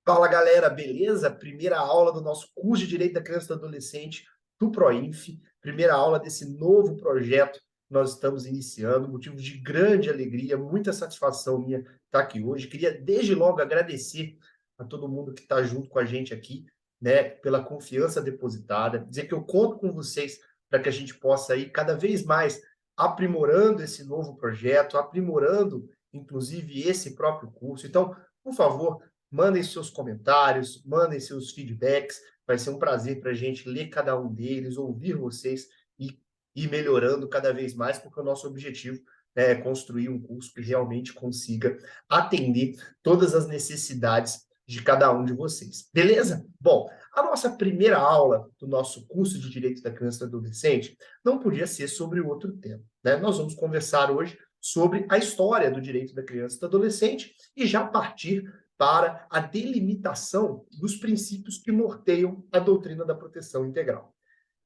Fala galera, beleza? Primeira aula do nosso curso de Direito da Criança e do Adolescente do Proinf, primeira aula desse novo projeto que nós estamos iniciando, motivo de grande alegria, muita satisfação minha estar aqui hoje. Queria desde logo agradecer a todo mundo que está junto com a gente aqui, né, pela confiança depositada, dizer que eu conto com vocês para que a gente possa ir cada vez mais aprimorando esse novo projeto, aprimorando inclusive esse próprio curso. Então, por favor, mandem seus comentários, mandem seus feedbacks. Vai ser um prazer para a gente ler cada um deles, ouvir vocês e ir melhorando cada vez mais, porque o nosso objetivo é construir um curso que realmente consiga atender todas as necessidades de cada um de vocês. Beleza? Bom, a nossa primeira aula do nosso curso de Direito da Criança e do Adolescente não podia ser sobre outro tema, né? Nós vamos conversar hoje sobre a história do direito da criança e do adolescente e já partir para a delimitação dos princípios que norteiam a doutrina da proteção integral.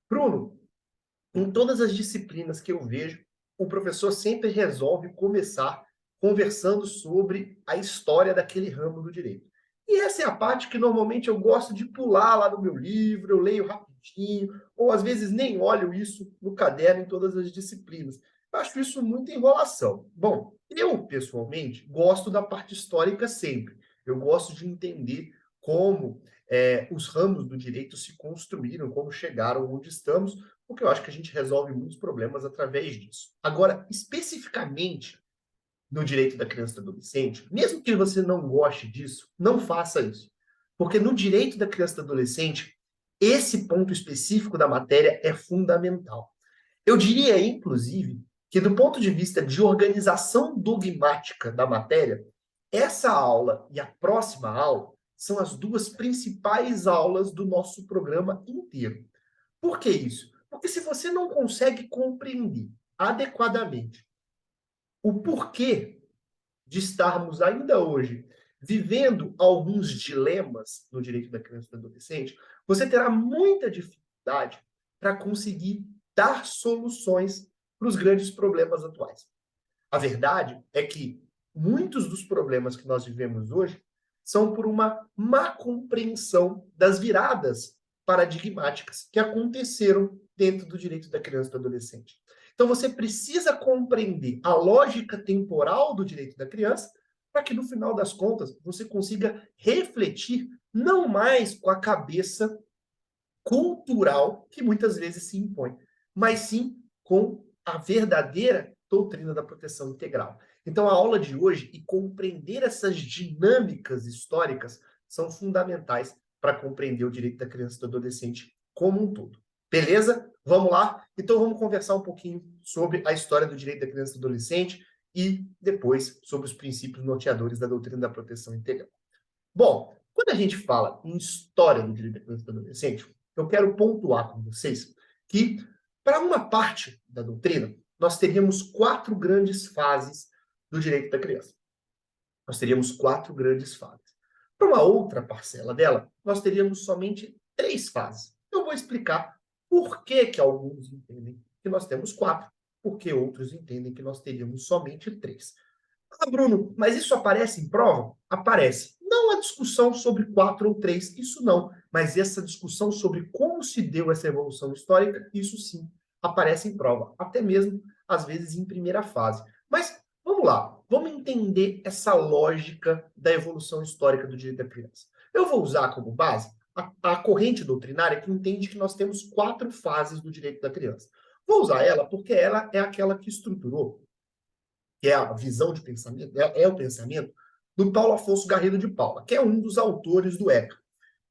Bruno, em todas as disciplinas que eu vejo, o professor sempre resolve começar conversando sobre a história daquele ramo do direito. E essa é a parte que normalmente eu gosto de pular lá no meu livro, eu leio rapidinho, ou às vezes nem olho isso no caderno em todas as disciplinas. Eu acho isso muita enrolação. Bom, eu, pessoalmente, gosto da parte histórica sempre. Eu gosto de entender como os ramos do direito se construíram, como chegaram onde estamos, porque eu acho que a gente resolve muitos problemas através disso. Agora, especificamente no direito da criança e do adolescente, mesmo que você não goste disso, não faça isso. Porque no direito da criança e do adolescente, esse ponto específico da matéria é fundamental. Eu diria, inclusive, que do ponto de vista de organização dogmática da matéria, essa aula e a próxima aula são as duas principais aulas do nosso programa inteiro. Por que isso? Porque se você não consegue compreender adequadamente o porquê de estarmos ainda hoje vivendo alguns dilemas no direito da criança e do adolescente, você terá muita dificuldade para conseguir dar soluções para os grandes problemas atuais. A verdade é que muitos dos problemas que nós vivemos hoje são por uma má compreensão das viradas paradigmáticas que aconteceram dentro do direito da criança e do adolescente. Então você precisa compreender a lógica temporal do direito da criança para que no final das contas você consiga refletir não mais com a cabeça cultural que muitas vezes se impõe, mas sim com a verdadeira doutrina da proteção integral. Então, a aula de hoje e compreender essas dinâmicas históricas são fundamentais para compreender o direito da criança e do adolescente como um todo. Beleza? Vamos lá? Então, vamos conversar um pouquinho sobre a história do direito da criança e do adolescente e depois sobre os princípios norteadores da doutrina da proteção integral. Bom, quando a gente fala em história do direito da criança e do adolescente, eu quero pontuar com vocês que, para uma parte da doutrina, nós teríamos quatro grandes fases do direito da criança. Nós teríamos quatro grandes fases. Para uma outra parcela dela, nós teríamos somente três fases. Eu vou explicar por que que alguns entendem que nós temos quatro, porque outros entendem que nós teríamos somente três. Ah, Bruno, mas isso aparece em prova? Aparece. Não a discussão sobre quatro ou três, isso não. Mas essa discussão sobre como se deu essa evolução histórica, isso sim aparece em prova. Até mesmo, às vezes, em primeira fase. Mas, vamos lá. Vamos entender essa lógica da evolução histórica do direito da criança. Eu vou usar como base a corrente doutrinária que entende que nós temos quatro fases do direito da criança. Vou usar ela porque ela é aquela que estruturou, que é a visão de pensamento, é o pensamento do Paulo Afonso Garrido de Paula, que é um dos autores do ECA,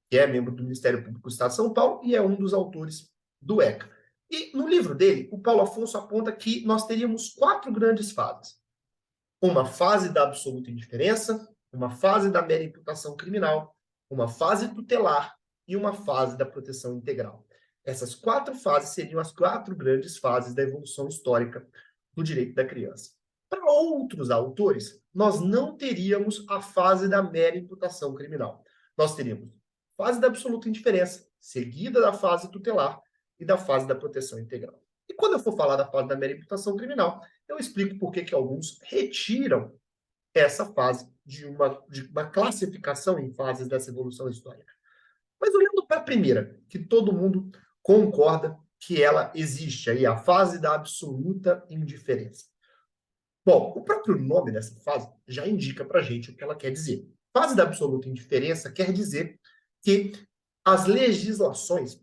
que é membro do Ministério Público do Estado de São Paulo e é um dos autores do ECA. E no livro dele, o Paulo Afonso aponta que nós teríamos quatro grandes fases. Uma fase da absoluta indiferença, uma fase da mera imputação criminal, uma fase tutelar e uma fase da proteção integral. Essas quatro fases seriam as quatro grandes fases da evolução histórica do direito da criança. Para outros autores, nós não teríamos a fase da mera imputação criminal. Nós teríamos a fase da absoluta indiferença, seguida da fase tutelar e da fase da proteção integral. E quando eu for falar da fase da mera imputação criminal, eu explico por que alguns retiram essa fase de uma classificação em fases dessa evolução histórica. Mas olhando para a primeira, que todo mundo concorda que ela existe, aí a fase da absoluta indiferença. Bom, o próprio nome dessa fase já indica para a gente o que ela quer dizer. Fase da absoluta indiferença quer dizer que as legislações,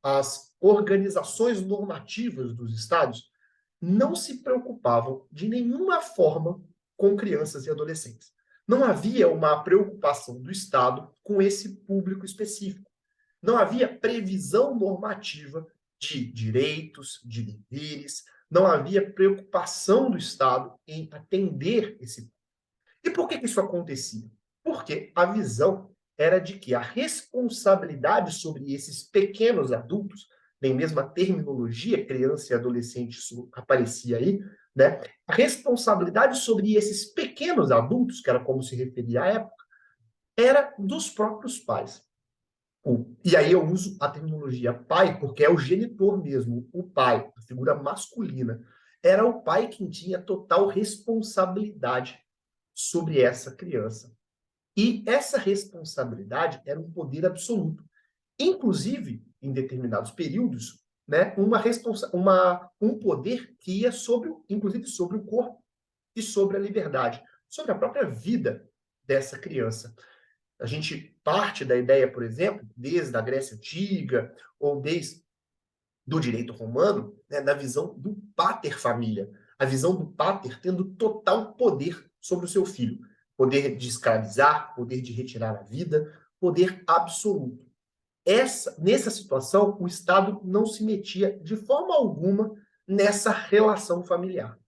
as organizações normativas dos estados não se preocupavam de nenhuma forma com crianças e adolescentes. Não havia uma preocupação do Estado com esse público específico. Não havia previsão normativa de direitos, de deveres, não havia preocupação do Estado em atender esse público. E por que isso acontecia? Porque a visão era de que a responsabilidade sobre esses pequenos adultos, nem mesmo a terminologia criança e adolescente isso aparecia aí, né? A responsabilidade sobre esses pequenos adultos, que era como se referia à época, era dos próprios pais. E aí eu uso a terminologia pai porque é o genitor mesmo, o pai, a figura masculina. Era o pai quem tinha total responsabilidade sobre essa criança. E essa responsabilidade era um poder absoluto. Inclusive, em determinados períodos, né, um poder que ia sobre, inclusive sobre o corpo e sobre a liberdade, sobre a própria vida dessa criança. A gente parte da ideia, por exemplo, desde a Grécia Antiga ou desde do direito romano, né, da visão do pater família, a visão do pater tendo total poder sobre o seu filho, poder de escravizar, poder de retirar a vida, poder absoluto. Nessa situação, o Estado não se metia de forma alguma nessa relação familiar.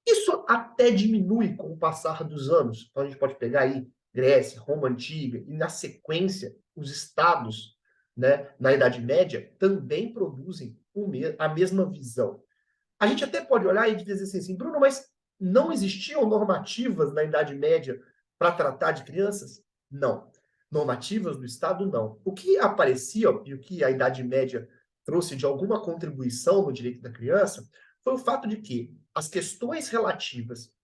Isso até diminui com o passar dos anos. Então, a gente pode pegar aí Grécia, Roma Antiga, e na sequência, os estados, né, na Idade Média, também produzem a mesma visão. A gente até pode olhar e dizer assim, Bruno, mas não existiam normativas na Idade Média para tratar de crianças? Não. Normativas do Estado, não. O que aparecia e o que a Idade Média trouxe de alguma contribuição no direito da criança foi o fato de que as questões relativas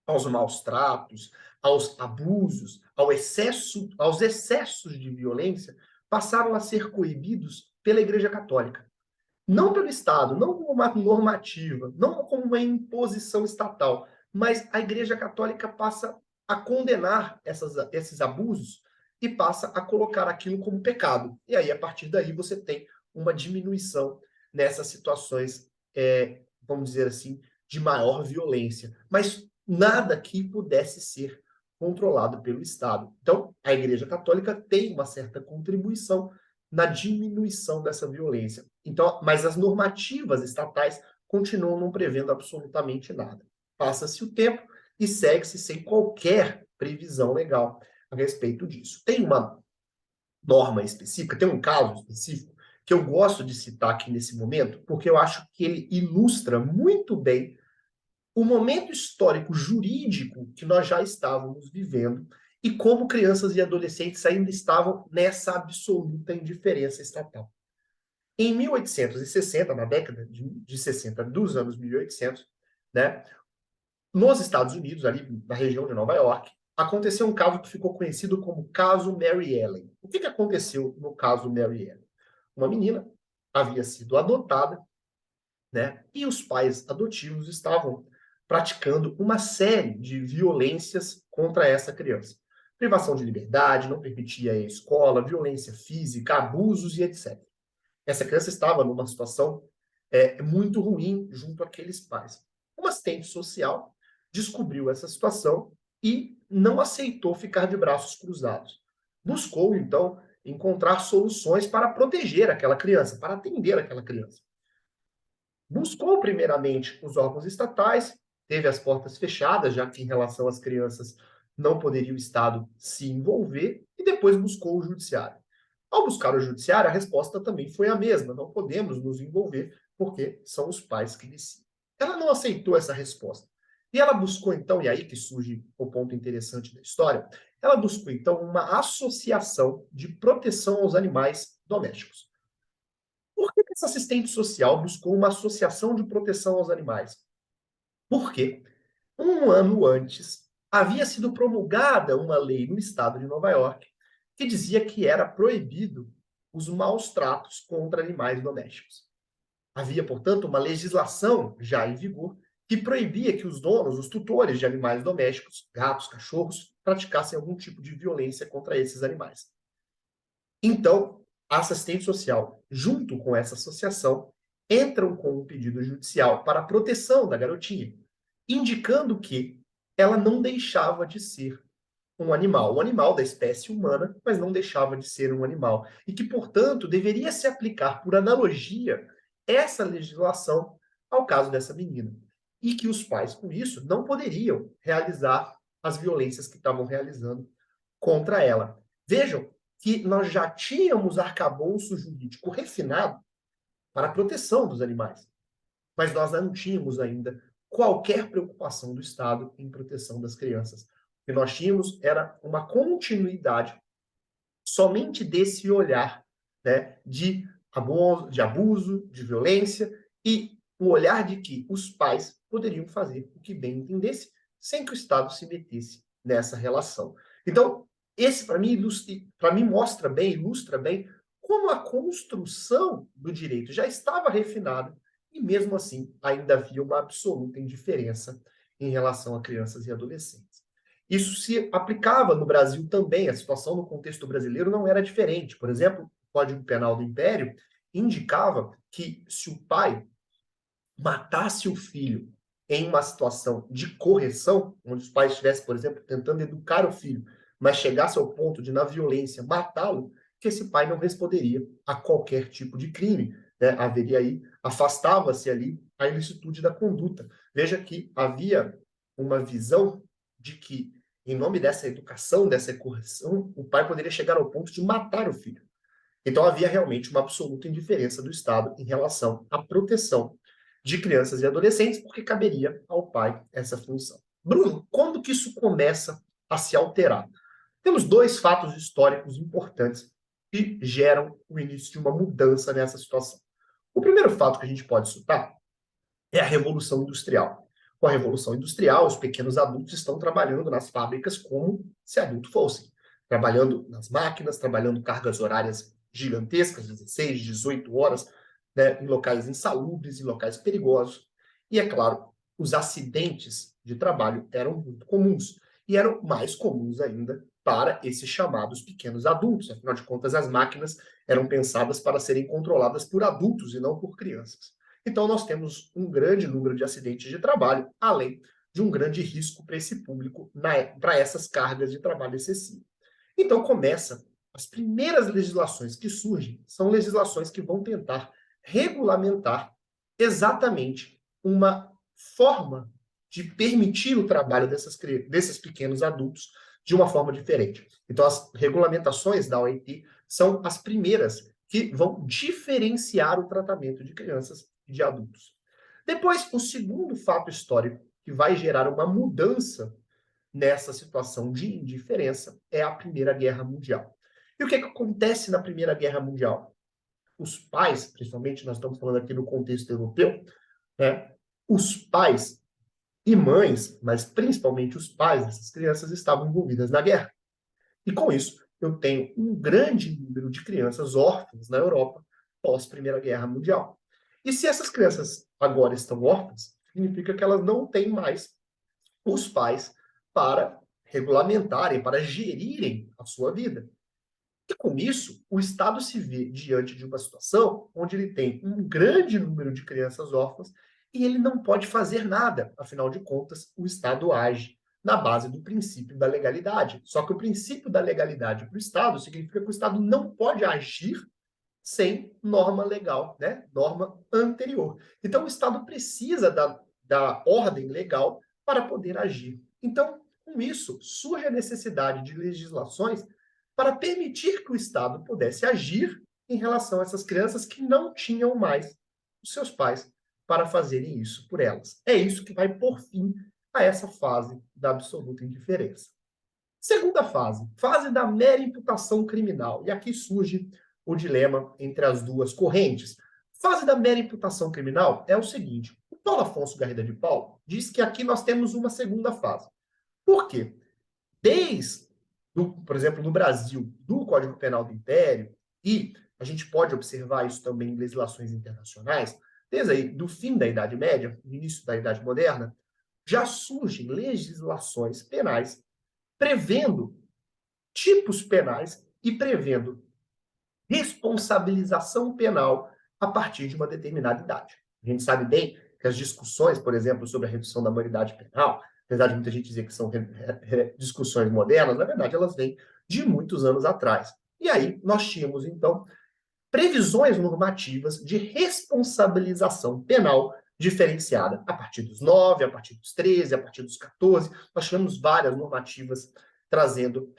aos maus tratos, aos abusos, aos excessos de violência, passaram a ser coibidos pela Igreja Católica. Não pelo Estado, não como uma normativa, não como uma imposição estatal, mas a Igreja Católica passa a condenar esses abusos e passa a colocar aquilo como pecado. E aí, a partir daí, você tem uma diminuição nessas situações, vamos dizer assim, de maior violência. Mas nada que pudesse ser controlado pelo Estado. Então, a Igreja Católica tem uma certa contribuição na diminuição dessa violência. Então, mas as normativas estatais continuam não prevendo absolutamente nada. Passa-se o tempo e segue-se sem qualquer previsão legal a respeito disso. Tem uma norma específica, tem um caso específico que eu gosto de citar aqui nesse momento, porque eu acho que ele ilustra muito bem o momento histórico jurídico que nós já estávamos vivendo e como crianças e adolescentes ainda estavam nessa absoluta indiferença estatal. Em 1860, na década de 60 dos anos 1800, né, nos Estados Unidos, ali na região de Nova York, aconteceu um caso que ficou conhecido como caso Mary Ellen. O que aconteceu no caso Mary Ellen? Uma menina havia sido adotada, né, e os pais adotivos estavam praticando uma série de violências contra essa criança. Privação de liberdade, não permitia ir à escola, violência física, abusos e etc. Essa criança estava numa situação muito ruim junto àqueles pais. Uma assistente social descobriu essa situação e não aceitou ficar de braços cruzados. Buscou, então, encontrar soluções para proteger aquela criança, para atender aquela criança. Buscou, primeiramente, os órgãos estatais, teve as portas fechadas, já que em relação às crianças não poderia o Estado se envolver, e depois buscou o judiciário. Ao buscar o judiciário, a resposta também foi a mesma: não podemos nos envolver, porque são os pais que decidem. Ela não aceitou essa resposta. E ela buscou, então, e aí que surge o ponto interessante da história, ela buscou, então, uma associação de proteção aos animais domésticos. Por que essa assistente social buscou uma associação de proteção aos animais? Porque um ano antes, havia sido promulgada uma lei no estado de Nova York que dizia que era proibido os maus tratos contra animais domésticos. Havia, portanto, uma legislação já em vigor que proibia que os donos, os tutores de animais domésticos, gatos, cachorros, praticassem algum tipo de violência contra esses animais. Então, a assistente social, junto com essa associação, entram com um pedido judicial para a proteção da garotinha, indicando que ela não deixava de ser um animal da espécie humana, mas não deixava de ser um animal, e que, portanto, deveria se aplicar, por analogia, essa legislação ao caso dessa menina. E que os pais, com isso, não poderiam realizar as violências que estavam realizando contra ela. Vejam que nós já tínhamos arcabouço jurídico refinado para a proteção dos animais, mas nós não tínhamos ainda qualquer preocupação do Estado em proteção das crianças. O que nós tínhamos era uma continuidade somente desse olhar, né, de abuso, de violência, e o olhar de que os pais poderiam fazer o que bem entendesse, sem que o Estado se metesse nessa relação. Então, esse, para mim mostra bem, ilustra bem, como a construção do direito já estava refinada e, mesmo assim, ainda havia uma absoluta indiferença em relação a crianças e adolescentes. Isso se aplicava no Brasil também, a situação no contexto brasileiro não era diferente. Por exemplo, o Código Penal do Império indicava que se o pai matasse o filho em uma situação de correção, onde os pais estivessem, por exemplo, tentando educar o filho, mas chegasse ao ponto de, na violência, matá-lo, que esse pai não responderia a qualquer tipo de crime, né? Haveria aí, afastava-se ali a ilicitude da conduta. Veja que havia uma visão de que, em nome dessa educação, dessa correção, o pai poderia chegar ao ponto de matar o filho. Então havia realmente uma absoluta indiferença do Estado em relação à proteção de crianças e adolescentes, porque caberia ao pai essa função. Bruno, quando que isso começa a se alterar? Temos dois fatos históricos importantes que geram o início de uma mudança nessa situação. O primeiro fato que a gente pode citar é a Revolução Industrial. Com a Revolução Industrial, os pequenos adultos estão trabalhando nas fábricas como se adultos fossem. Trabalhando nas máquinas, trabalhando cargas horárias gigantescas, 16, 18 horas, né, em locais insalubres, em locais perigosos. E, é claro, os acidentes de trabalho eram muito comuns. E eram mais comuns ainda para esses chamados pequenos adultos. Afinal de contas, as máquinas eram pensadas para serem controladas por adultos e não por crianças. Então, nós temos um grande número de acidentes de trabalho, além de um grande risco para esse público, para essas cargas de trabalho excessivas. Então, começa, as primeiras legislações que surgem são legislações que vão tentar regulamentar exatamente uma forma de permitir o trabalho desses pequenos adultos de uma forma diferente. Então, as regulamentações da OIT são as primeiras que vão diferenciar o tratamento de crianças e de adultos. Depois, o segundo fato histórico que vai gerar uma mudança nessa situação de indiferença é a Primeira Guerra Mundial. E o que acontece na Primeira Guerra Mundial? Os pais, principalmente nós estamos falando aqui no contexto europeu, né, os pais e mães, mas principalmente os pais dessas crianças, estavam envolvidas na guerra. E com isso, eu tenho um grande número de crianças órfãs na Europa pós Primeira Guerra Mundial. E se essas crianças agora estão órfãs, significa que elas não têm mais os pais para regulamentarem, para gerirem a sua vida. E com isso, o Estado se vê diante de uma situação onde ele tem um grande número de crianças órfãs e ele não pode fazer nada. Afinal de contas, o Estado age na base do princípio da legalidade. Só que o princípio da legalidade para o Estado significa que o Estado não pode agir sem norma legal, né? Norma anterior. Então, o Estado precisa da ordem legal para poder agir. Então, com isso, surge a necessidade de legislações para permitir que o Estado pudesse agir em relação a essas crianças que não tinham mais os seus pais para fazerem isso por elas. É isso que vai pôr fim a essa fase da absoluta indiferença. Segunda fase, fase da mera imputação criminal. E aqui surge o dilema entre as duas correntes. Fase da mera imputação criminal é o seguinte: o Paulo Afonso Garrida de Paulo diz que aqui nós temos uma segunda fase. Por quê? Por exemplo, no Brasil, do Código Penal do Império, e a gente pode observar isso também em legislações internacionais, desde aí do fim da Idade Média, início da Idade Moderna, já surgem legislações penais prevendo tipos penais e prevendo responsabilização penal a partir de uma determinada idade. A gente sabe bem que as discussões, por exemplo, sobre a redução da maioridade penal, apesar de muita gente dizer que são discussões modernas, na verdade elas vêm de muitos anos atrás. E aí nós tínhamos, então, previsões normativas de responsabilização penal diferenciada a partir dos 9, a partir dos 13, a partir dos 14. Nós tivemos várias normativas trazendo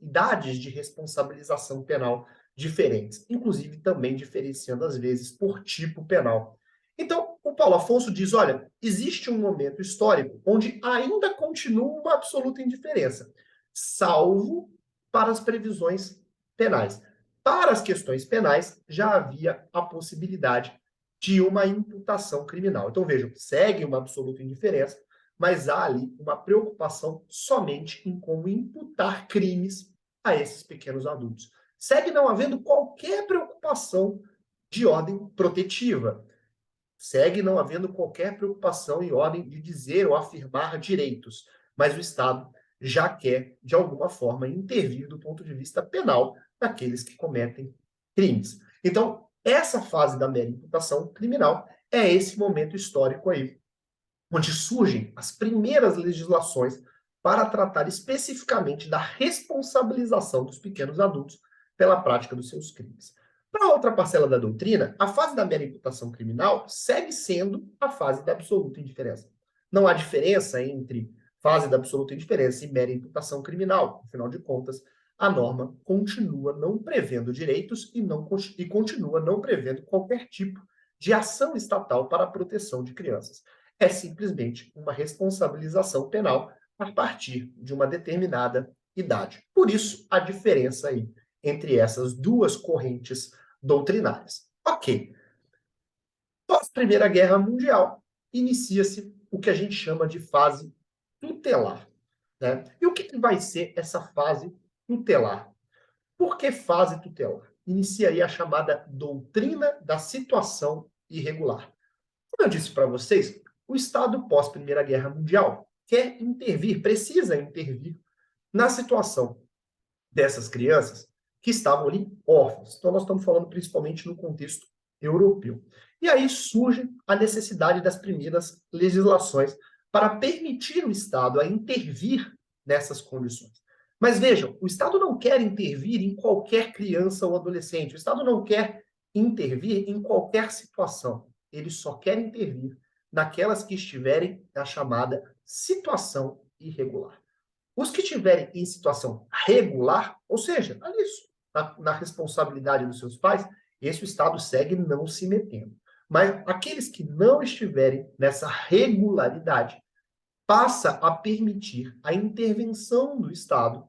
idades de responsabilização penal diferentes, inclusive também diferenciando às vezes por tipo penal. Então, o Paulo Afonso diz, olha, existe um momento histórico onde ainda continua uma absoluta indiferença, salvo para as previsões penais. Para as questões penais, já havia a possibilidade de uma imputação criminal. Então, vejam, segue uma absoluta indiferença, mas há ali uma preocupação somente em como imputar crimes a esses pequenos adultos. Segue não havendo qualquer preocupação de ordem protetiva. Segue não havendo qualquer preocupação em ordem de dizer ou afirmar direitos. Mas o Estado já quer, de alguma forma, intervir do ponto de vista penal naqueles que cometem crimes. Então, essa fase da mera imputação criminal é esse momento histórico aí, onde surgem as primeiras legislações para tratar especificamente da responsabilização dos pequenos adultos pela prática dos seus crimes. Para a outra parcela da doutrina, a fase da mera imputação criminal segue sendo a fase da absoluta indiferença. Não há diferença entre fase da absoluta indiferença e mera imputação criminal. Afinal de contas, a norma continua não prevendo direitos e continua não prevendo qualquer tipo de ação estatal para a proteção de crianças. É simplesmente uma responsabilização penal a partir de uma determinada idade. Por isso, a diferença aí entre essas duas correntes doutrinárias. Ok. Após a Primeira Guerra Mundial, inicia-se o que a gente chama de fase tutelar. Né? E o que vai ser essa fase tutelar? Por que fase tutelar? Inicia aí a chamada doutrina da situação irregular. Como eu disse para vocês, o Estado pós-Primeira Guerra Mundial quer intervir, precisa intervir na situação dessas crianças que estavam ali órfãs. Então, nós estamos falando principalmente no contexto europeu. E aí surge a necessidade das primeiras legislações para permitir o Estado a intervir nessas condições. Mas vejam, o Estado não quer intervir em qualquer criança ou adolescente. O Estado não quer intervir em qualquer situação. Ele só quer intervir naquelas que estiverem na chamada situação irregular. Os que estiverem em situação regular, ou seja, na responsabilidade dos seus pais, esse o Estado segue não se metendo. Mas aqueles que não estiverem nessa regularidade, passa a permitir a intervenção do Estado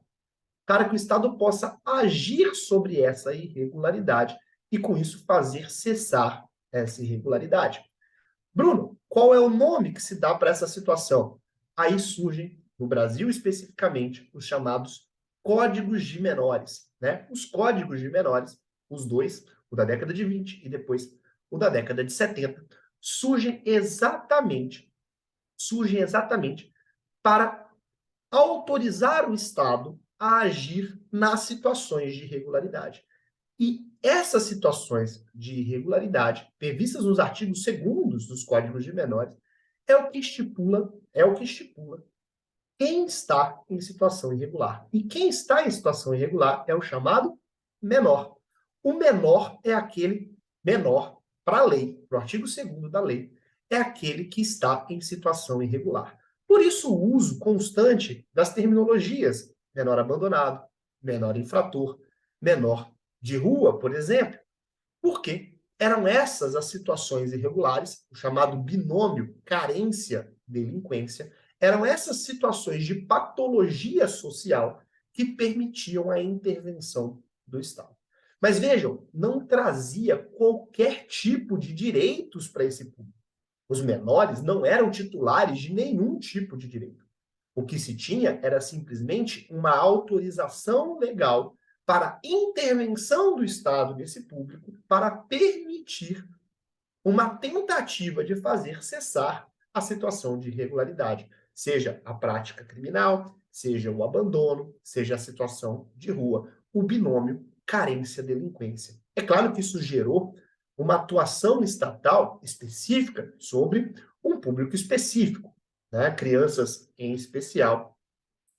para que o Estado possa agir sobre essa irregularidade e, com isso, fazer cessar essa irregularidade. Bruno, qual é o nome que se dá para essa situação? Aí surgem, no Brasil especificamente, os chamados códigos de menores. Né? Os códigos de menores, os dois, o da década de 20 e depois o da década de 70, surgem exatamente para autorizar o Estado a agir nas situações de irregularidade. E essas situações de irregularidade, previstas nos artigos 2º dos Códigos de Menores, é o que estipula quem está em situação irregular. E quem está em situação irregular é o chamado menor. O menor é aquele menor para a lei, para o artigo 2º da lei, é aquele que está em situação irregular. Por isso, o uso constante das terminologias menor abandonado, menor infrator, menor de rua, por exemplo, porque eram essas as situações irregulares, o chamado binômio carência-delinquência, eram essas situações de patologia social que permitiam a intervenção do Estado. Mas vejam, não trazia qualquer tipo de direitos para esse público. Os menores não eram titulares de nenhum tipo de direito. O que se tinha era simplesmente uma autorização legal para intervenção do Estado nesse público para permitir uma tentativa de fazer cessar a situação de irregularidade, seja a prática criminal, seja o abandono, seja a situação de rua, o binômio carência-delinquência. É claro que isso gerou uma atuação estatal específica sobre um público específico, né? Crianças em especial,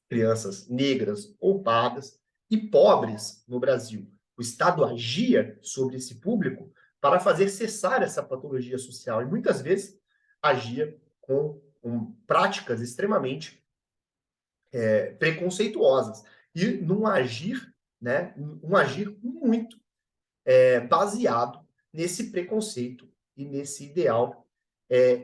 crianças negras ou pardas e pobres no Brasil. O Estado agia sobre esse público para fazer cessar essa patologia social e muitas vezes agia com práticas extremamente preconceituosas e num agir, né, um agir muito baseado nesse preconceito e nesse ideal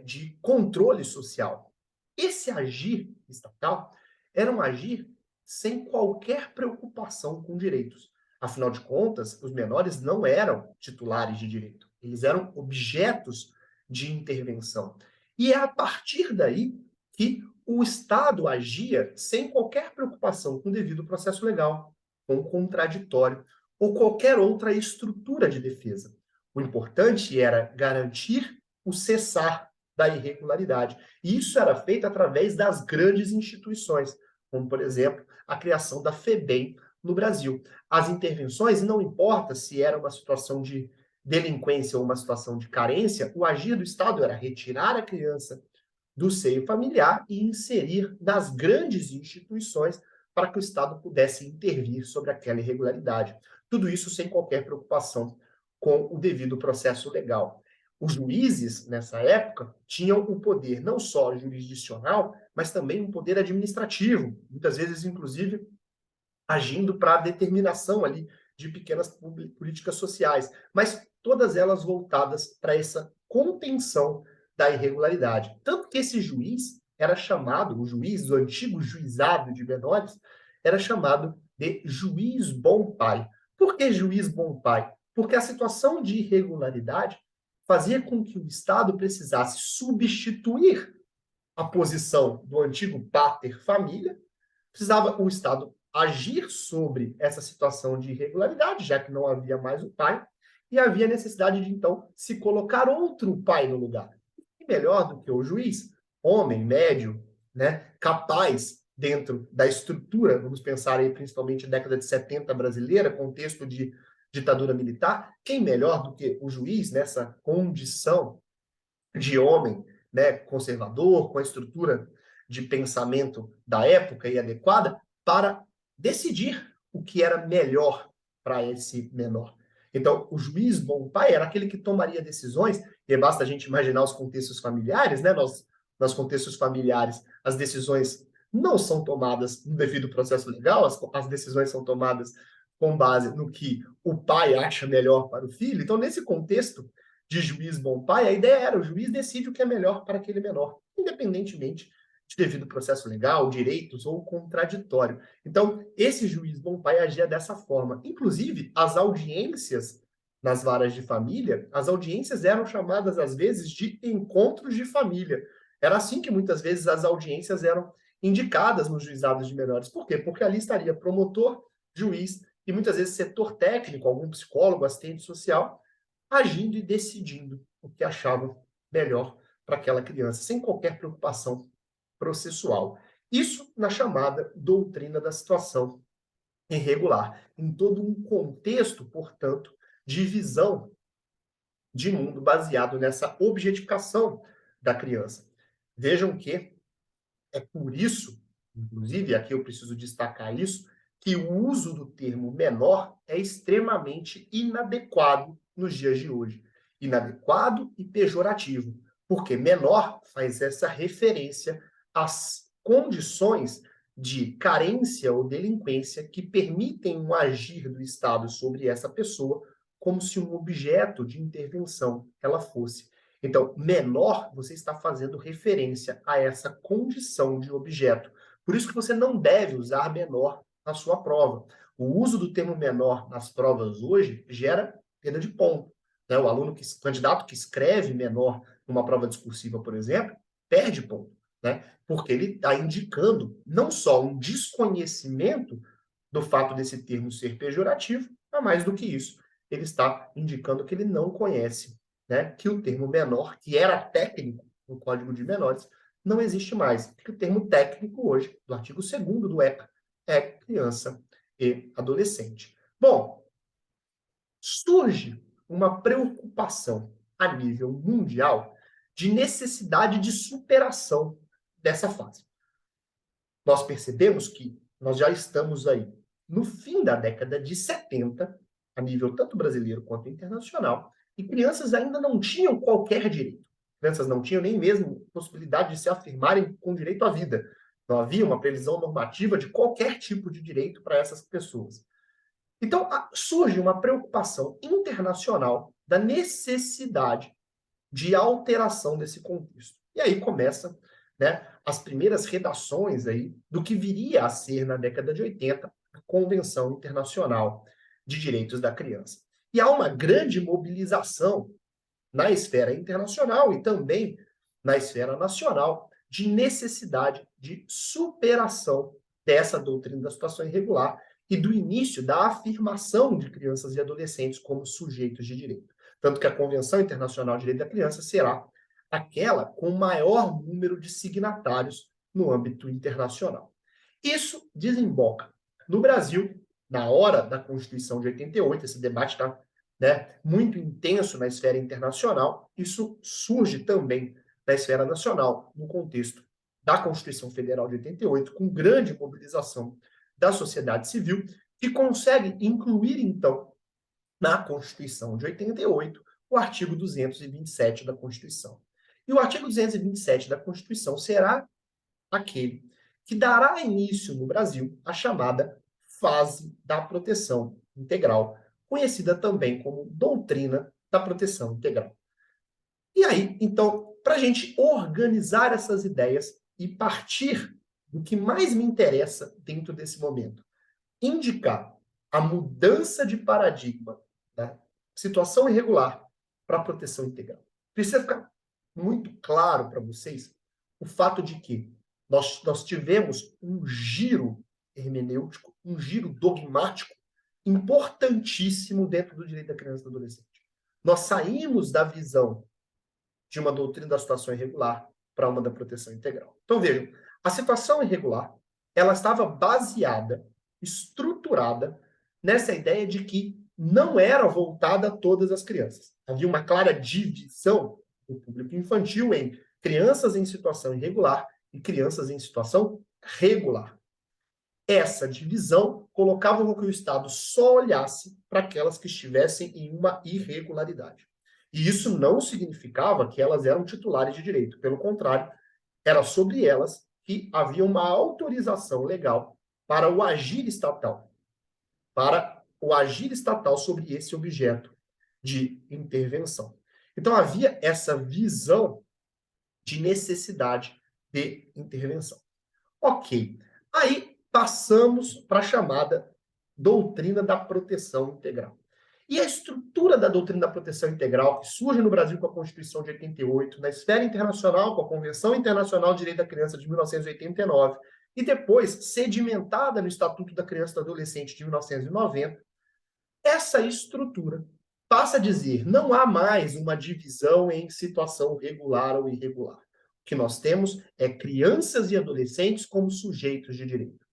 de controle social. Esse agir estatal era um agir sem qualquer preocupação com direitos. Afinal de contas, os menores não eram titulares de direito, eles eram objetos de intervenção. E é a partir daí que o Estado agia sem qualquer preocupação com o devido processo legal, com o contraditório, ou qualquer outra estrutura de defesa. O importante era garantir o cessar da irregularidade. E isso era feito através das grandes instituições, como, por exemplo, a criação da FEBEM no Brasil. As intervenções, não importa se era uma situação de delinquência ou uma situação de carência, o agir do Estado era retirar a criança do seio familiar e inserir nas grandes instituições para que o Estado pudesse intervir sobre aquela irregularidade. Tudo isso sem qualquer preocupação com o devido processo legal. Os juízes, nessa época, tinham o poder não só jurisdicional, mas também um poder administrativo, muitas vezes, inclusive, agindo para a determinação ali de pequenas políticas sociais, mas todas elas voltadas para essa contenção da irregularidade. Tanto que esse juiz era chamado, o juiz do antigo juizado de menores, era chamado de juiz bom pai. Por que juiz bom pai? Porque a situação de irregularidade fazia com que o Estado precisasse substituir a posição do antigo pater família, precisava o Estado agir sobre essa situação de irregularidade, já que não havia mais o pai, e havia necessidade de, então, se colocar outro pai no lugar. E melhor do que o juiz, homem, médio, né, capaz dentro da estrutura, vamos pensar aí principalmente na década de 70 brasileira, contexto de ditadura militar, quem melhor do que o juiz nessa condição de homem, né, conservador, com a estrutura de pensamento da época e adequada, para decidir o que era melhor para esse menor. Então, o juiz bom pai era aquele que tomaria decisões, e basta a gente imaginar os contextos familiares, né? Nos contextos familiares, as decisões não são tomadas no devido processo legal, as decisões são tomadas com base no que o pai acha melhor para o filho. Então, nesse contexto de juiz bom pai, a ideia era o juiz decide o que é melhor para aquele menor, independentemente de devido processo legal, direitos ou contraditório. Então, esse juiz bom pai agia dessa forma. Inclusive, as audiências nas varas de família, as audiências eram chamadas, às vezes, de encontros de família. Era assim que, muitas vezes, as audiências eram indicadas nos juizados de menores. Por quê? Porque ali estaria promotor, juiz e, muitas vezes, setor técnico, algum psicólogo, assistente social, agindo e decidindo o que achavam melhor para aquela criança, sem qualquer preocupação processual. Isso na chamada doutrina da situação irregular, em todo um contexto, portanto, de visão de mundo baseado nessa objetificação da criança. Vejam que é por isso, inclusive, aqui eu preciso destacar isso, que o uso do termo menor é extremamente inadequado nos dias de hoje. Inadequado e pejorativo, porque menor faz essa referência às condições de carência ou delinquência que permitem um agir do Estado sobre essa pessoa como se um objeto de intervenção ela fosse. Então, menor, você está fazendo referência a essa condição de objeto. Por isso que você não deve usar menor na sua prova. O uso do termo menor nas provas hoje gera perda de ponto. Né? O candidato que escreve menor numa prova discursiva, por exemplo, perde ponto. né? Porque ele está indicando não só um desconhecimento do fato desse termo ser pejorativo, mas mais do que isso, ele está indicando que ele não conhece, né, que o termo menor, que era técnico no Código de Menores, não existe mais. Que o termo técnico hoje, do artigo 2º do ECA, é criança e adolescente. Bom, surge uma preocupação a nível mundial de necessidade de superação dessa fase. Nós percebemos que nós já estamos aí no fim da década de 70, a nível tanto brasileiro quanto internacional, e crianças ainda não tinham qualquer direito. Crianças não tinham nem mesmo possibilidade de se afirmarem com direito à vida. Não havia uma previsão normativa de qualquer tipo de direito para essas pessoas. Então, surge uma preocupação internacional da necessidade de alteração desse contexto. E aí começa, né, as primeiras redações aí do que viria a ser, na década de 80, a Convenção Internacional de Direitos da Criança. E há uma grande mobilização na esfera internacional e também na esfera nacional de necessidade de superação dessa doutrina da situação irregular e do início da afirmação de crianças e adolescentes como sujeitos de direito. Tanto que a Convenção Internacional de Direito da Criança será aquela com o maior número de signatários no âmbito internacional. Isso desemboca no Brasil, na hora da Constituição de 88, esse debate está, né, muito intenso na esfera internacional, isso surge também na esfera nacional, no contexto da Constituição Federal de 88, com grande mobilização da sociedade civil, que consegue incluir, então, na Constituição de 88, o artigo 227 da Constituição. E o artigo 227 da Constituição será aquele que dará início no Brasil à chamada fase da proteção integral, conhecida também como doutrina da proteção integral. E aí, então, para a gente organizar essas ideias e partir do que mais me interessa dentro desse momento, indicar a mudança de paradigma da situação irregular para a proteção integral. Precisa ficar muito claro para vocês o fato de que nós tivemos um giro hermenêutico, um giro dogmático importantíssimo dentro do direito da criança e do adolescente. Nós saímos da visão de uma doutrina da situação irregular para uma da proteção integral. Então, vejam, a situação irregular, ela estava baseada, estruturada, nessa ideia de que não era voltada a todas as crianças. Havia uma clara divisão do público infantil em crianças em situação irregular e crianças em situação regular. Essa divisão colocava com que o Estado só olhasse para aquelas que estivessem em uma irregularidade. E isso não significava que elas eram titulares de direito. Pelo contrário, era sobre elas que havia uma autorização legal para o agir estatal. Para o agir estatal sobre esse objeto de intervenção. Então, havia essa visão de necessidade de intervenção. Ok. Aí, passamos para a chamada doutrina da proteção integral. E a estrutura da doutrina da proteção integral, que surge no Brasil com a Constituição de 88, na esfera internacional com a Convenção Internacional de Direito da Criança de 1989, e depois sedimentada no Estatuto da Criança e do Adolescente de 1990, essa estrutura passa a dizer, não há mais uma divisão em situação regular ou irregular. O que nós temos é crianças e adolescentes como sujeitos de direito.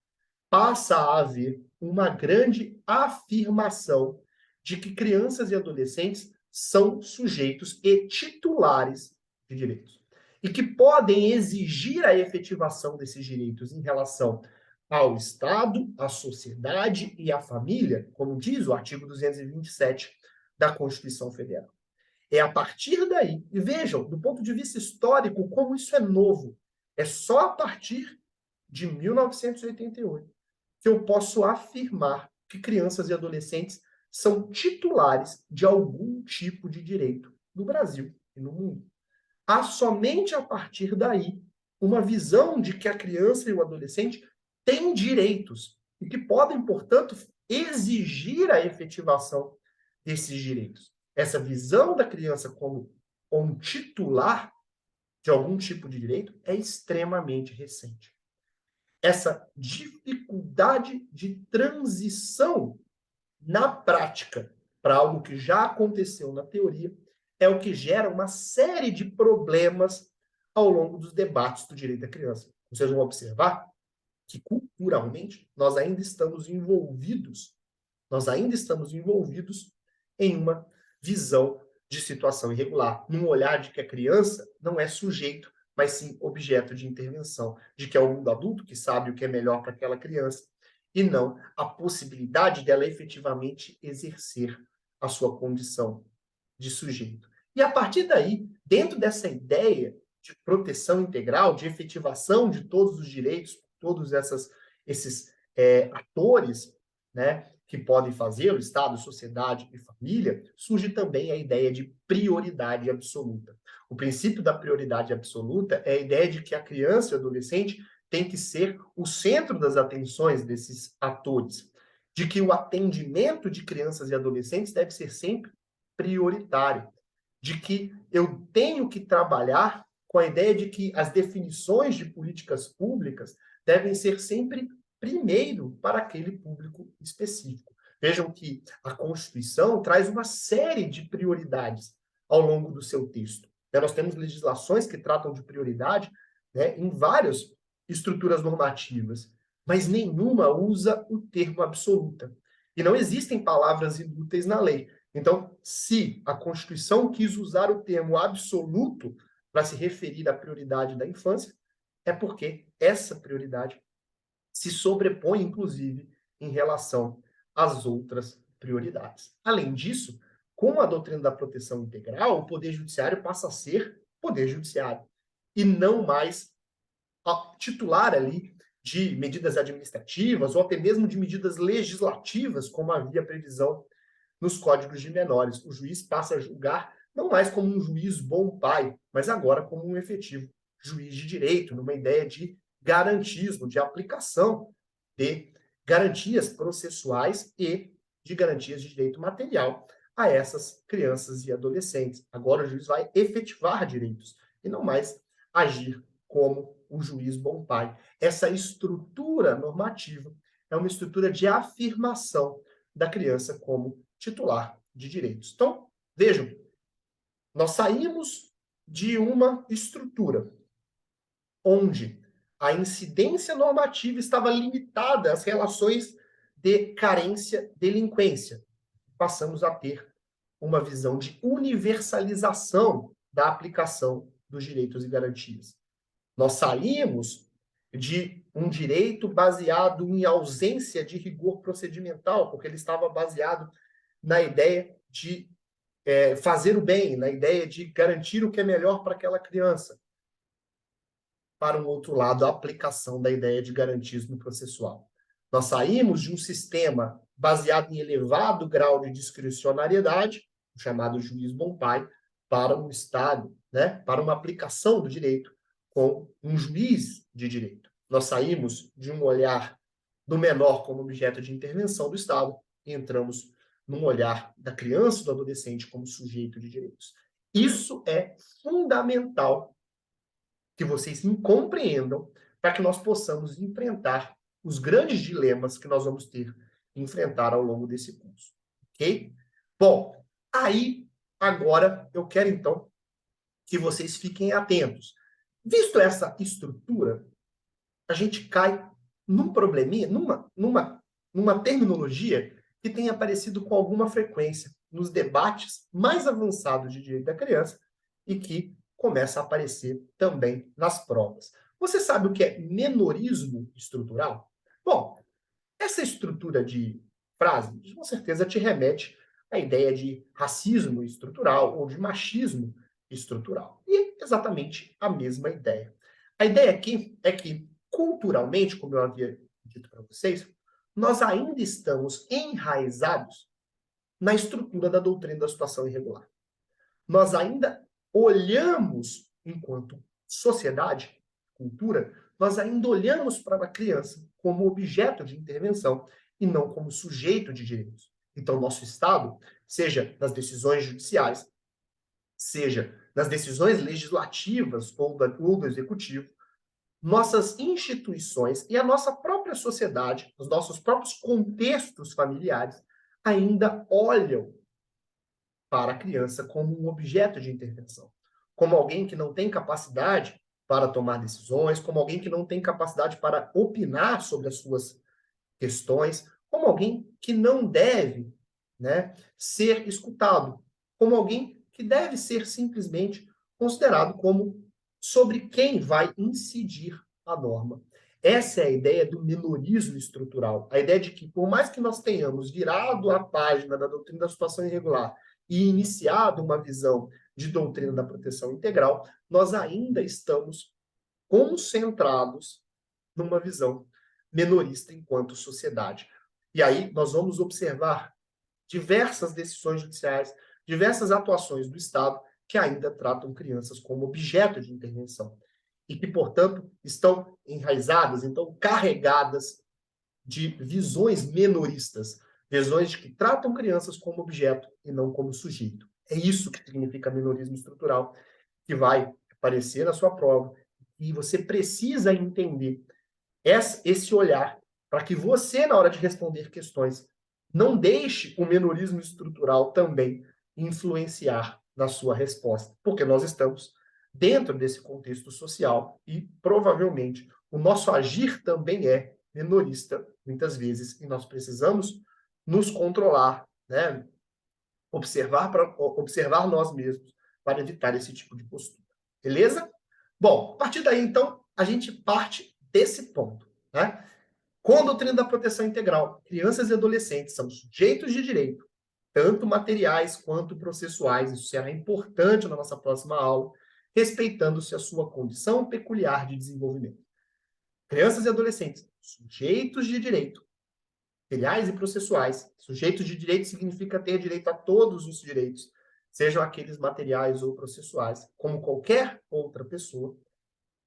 Passa a haver uma grande afirmação de que crianças e adolescentes são sujeitos e titulares de direitos. E que podem exigir a efetivação desses direitos em relação ao Estado, à sociedade e à família, como diz o artigo 227 da Constituição Federal. É a partir daí, e vejam, do ponto de vista histórico, como isso é novo. É só a partir de 1988 que eu posso afirmar que crianças e adolescentes são titulares de algum tipo de direito no Brasil e no mundo. Há somente a partir daí uma visão de que a criança e o adolescente têm direitos e que podem, portanto, exigir a efetivação desses direitos. Essa visão da criança como um titular de algum tipo de direito é extremamente recente. Essa dificuldade de transição na prática para algo que já aconteceu na teoria é o que gera uma série de problemas ao longo dos debates do direito da criança. Vocês vão observar que culturalmente nós ainda estamos envolvidos em uma visão de situação irregular, num olhar de que a criança não é sujeito, mas sim objeto de intervenção, de que é o mundo adulto que sabe o que é melhor para aquela criança, e não a possibilidade dela efetivamente exercer a sua condição de sujeito. E a partir daí, dentro dessa ideia de proteção integral, de efetivação de todos os direitos, esses atores, né, que podem fazer, o Estado, sociedade e família, surge também a ideia de prioridade absoluta. O princípio da prioridade absoluta é a ideia de que a criança e o adolescente tem que ser o centro das atenções desses atores, de que o atendimento de crianças e adolescentes deve ser sempre prioritário, de que eu tenho que trabalhar com a ideia de que as definições de políticas públicas devem ser sempre primeiro para aquele público específico. Vejam que a Constituição traz uma série de prioridades ao longo do seu texto. Nós temos legislações que tratam de prioridade, né, em várias estruturas normativas, mas nenhuma usa o termo absoluta. E não existem palavras inúteis na lei. Então, se a Constituição quis usar o termo absoluto para se referir à prioridade da infância, é porque essa prioridade se sobrepõe, inclusive, em relação às outras prioridades. Além disso, com a doutrina da proteção integral, o Poder Judiciário passa a ser Poder Judiciário e não mais titular ali de medidas administrativas ou até mesmo de medidas legislativas, como havia previsão nos códigos de menores. O juiz passa a julgar não mais como um juiz bom pai, mas agora como um efetivo juiz de direito, numa ideia de garantismo, de aplicação de garantias processuais e de garantias de direito material a essas crianças e adolescentes. Agora o juiz vai efetivar direitos e não mais agir como o juiz bom pai. Essa estrutura normativa é uma estrutura de afirmação da criança como titular de direitos. Então, vejam, nós saímos de uma estrutura onde a incidência normativa estava limitada às relações de carência-delinquência. Passamos a ter uma visão de universalização da aplicação dos direitos e garantias. Nós saímos de um direito baseado em ausência de rigor procedimental, porque ele estava baseado na ideia de fazer o bem, na ideia de garantir o que é melhor para aquela criança. Para um outro lado, a aplicação da ideia de garantismo processual. Nós saímos de um sistema baseado em elevado grau de discricionariedade, o chamado juiz bom pai, para um Estado, né, para uma aplicação do direito com um juiz de direito. Nós saímos de um olhar do menor como objeto de intervenção do Estado e entramos num olhar da criança e do adolescente como sujeito de direitos. Isso é fundamental que vocês me compreendam para que nós possamos enfrentar os grandes dilemas que nós vamos ter que enfrentar ao longo desse curso. Ok? Bom, aí, agora, eu quero, então, que vocês fiquem atentos. Visto essa estrutura, a gente cai num probleminha, numa terminologia que tem aparecido com alguma frequência nos debates mais avançados de direito da criança e que começa a aparecer também nas provas. Você sabe o que é menorismo estrutural? Bom, essa estrutura de frase, com certeza, te remete à ideia de racismo estrutural ou de machismo estrutural. E é exatamente a mesma ideia. A ideia aqui é que, culturalmente, como eu havia dito para vocês, nós ainda estamos enraizados na estrutura da doutrina da situação irregular. Nós ainda olhamos, enquanto sociedade, cultura, nós ainda olhamos para a criança como objeto de intervenção e não como sujeito de direitos. Então, nosso Estado, seja nas decisões judiciais, seja nas decisões legislativas ou do executivo, nossas instituições e a nossa própria sociedade, os nossos próprios contextos familiares, ainda olham para a criança como um objeto de intervenção, como alguém que não tem capacidade para tomar decisões, como alguém que não tem capacidade para opinar sobre as suas questões, como alguém que não deve, né, ser escutado, como alguém que deve ser simplesmente considerado como sobre quem vai incidir a norma. Essa é a ideia do minorismo estrutural, a ideia de que, por mais que nós tenhamos virado a página da doutrina da situação irregular e iniciado uma visão de doutrina da proteção integral, nós ainda estamos concentrados numa visão menorista enquanto sociedade. E aí nós vamos observar diversas decisões judiciais, diversas atuações do Estado que ainda tratam crianças como objeto de intervenção e que, portanto, estão enraizadas, então carregadas de visões menoristas, visões que tratam crianças como objeto e não como sujeito. É isso que significa menorismo estrutural, que vai aparecer na sua prova, e você precisa entender esse olhar para que você, na hora de responder questões, não deixe o menorismo estrutural também influenciar na sua resposta, porque nós estamos dentro desse contexto social e provavelmente o nosso agir também é menorista muitas vezes e nós precisamos nos controlar, né? Observar nós mesmos para evitar esse tipo de postura. Beleza? Bom, a partir daí, então, a gente parte desse ponto, né? Com a doutrina da proteção integral, crianças e adolescentes são sujeitos de direito, tanto materiais quanto processuais. Isso será importante na nossa próxima aula, respeitando-se a sua condição peculiar de desenvolvimento. Crianças e adolescentes, sujeitos de direito, materiais e processuais. Sujeitos de direito significa ter direito a todos os direitos, sejam aqueles materiais ou processuais, como qualquer outra pessoa,